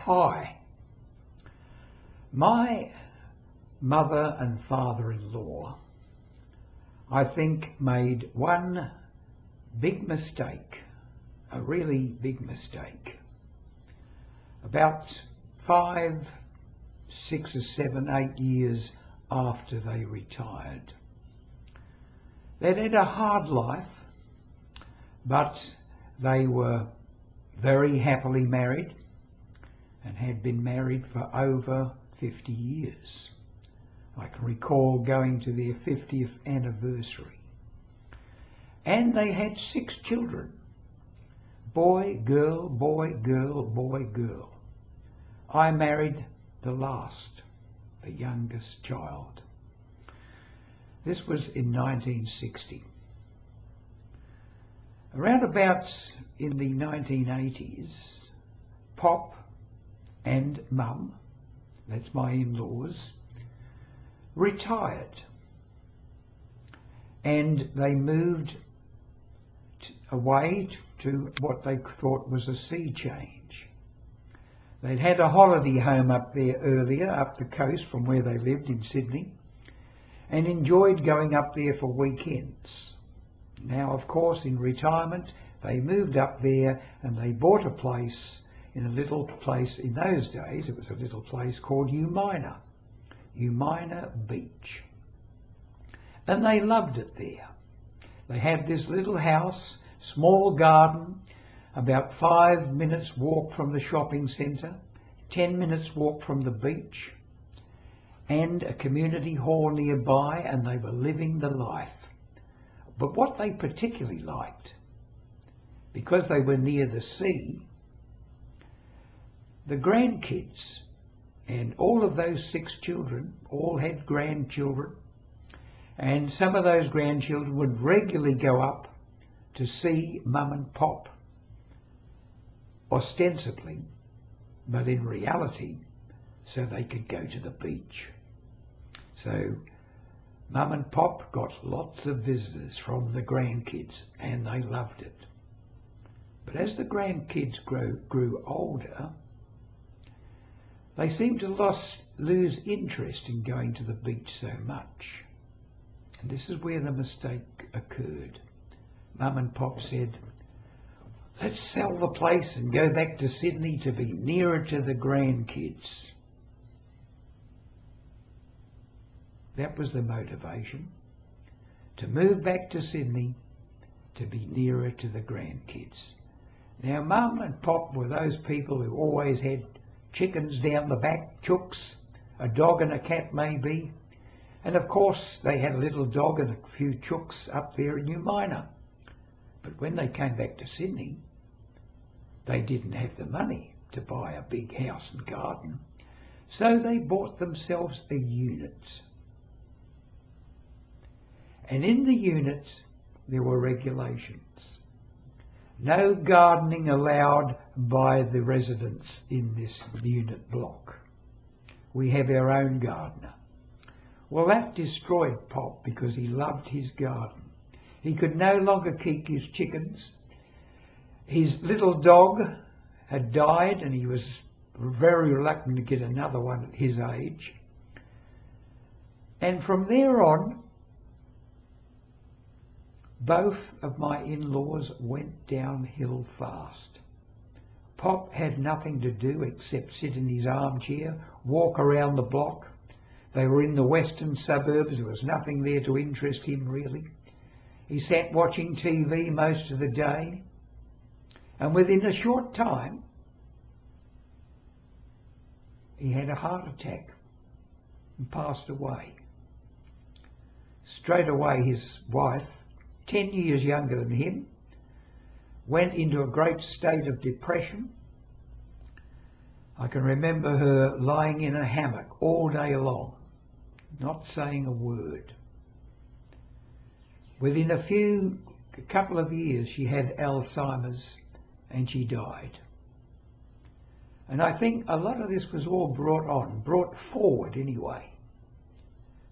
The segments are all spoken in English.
Hi. My mother and father-in-law, I think, made one big mistake, a really big mistake. About 5, 6 or 7, 8 years after they retired. They'd had a hard life, but they were very happily married and had been married for over 50 years. I can recall going to their 50th anniversary. And they had 6 children. Boy, girl, boy, girl, boy, girl. I married the last, the youngest child. This was in 1960. Around about in the 1980s, Pop and Mum, that's my in-laws, retired. And they moved away to what they thought was a sea change. They'd had a holiday home up there earlier, up the coast from where they lived in Sydney, and enjoyed going up there for weekends. Now, of course, in retirement, they moved up there and they bought a place in a little place, in those days, it was a little place called Umina Beach. And they loved it there. They had this little house, small garden, about 5 minutes walk from the shopping centre, 10 minutes walk from the beach, and a community hall nearby, and they were living the life. But what they particularly liked, because they were near the sea, the grandkids, and all of those 6 children all had grandchildren, and some of those grandchildren would regularly go up to see Mum and Pop, ostensibly, but in reality, so they could go to the beach. So Mum and Pop got lots of visitors from the grandkids, and they loved it. But as the grandkids grew older, they seemed to lose interest in going to the beach so much. And this is where the mistake occurred. Mum and Pop said, let's sell the place and go back to Sydney to be nearer to the grandkids. That was the motivation, to move back to Sydney to be nearer to the grandkids. Now, Mum and Pop were those people who always had chickens down the back, chooks, a dog and a cat maybe, and of course they had a little dog and a few chooks up there in Umina. But when they came back to Sydney, they didn't have the money to buy a big house and garden, so they bought themselves a unit. And in the unit, there were regulations. No gardening allowed by the residents in this unit block. We have our own gardener. Well, that destroyed Pop because he loved his garden. He could no longer keep his chickens. His little dog had died and he was very reluctant to get another one at his age. And from there on, both of my in-laws went downhill fast. Pop had nothing to do except sit in his armchair, walk around the block. They were in the western suburbs. There was nothing there to interest him really. He sat watching TV most of the day, and within a short time he had a heart attack and passed away. Straight away his wife, 10 years younger than him, went into a great state of depression. I can remember her lying in a hammock all day long, not saying a word. Within a couple of years, she had Alzheimer's and she died. And I think a lot of this was all brought forward anyway,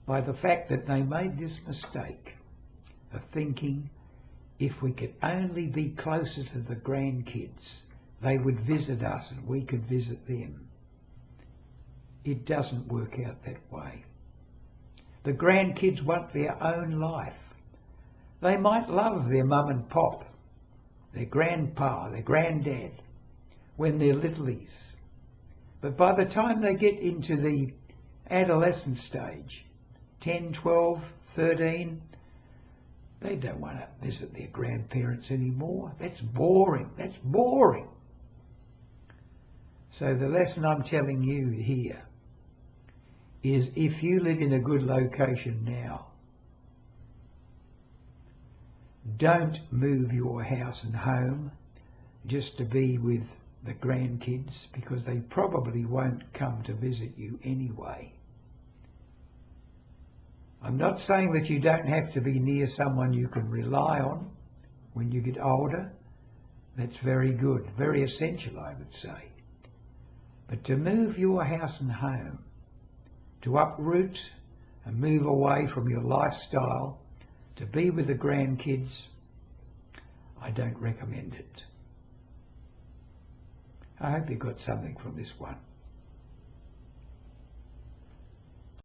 by the fact that they made this mistake of thinking, if we could only be closer to the grandkids, they would visit us and we could visit them. It doesn't work out that way. The grandkids want their own life. They might love their mum and pop, their grandpa, their granddad, when they're littlies. But by the time they get into the adolescent stage, 10, 12, 13, they don't want to visit their grandparents anymore. That's boring. That's boring. So the lesson I'm telling you here is, if you live in a good location now, don't move your house and home just to be with the grandkids, because they probably won't come to visit you anyway. I'm not saying that you don't have to be near someone you can rely on when you get older. That's very good, very essential, I would say. But to move your house and home, to uproot and move away from your lifestyle to be with the grandkids, I don't recommend it. I hope you got something from this one.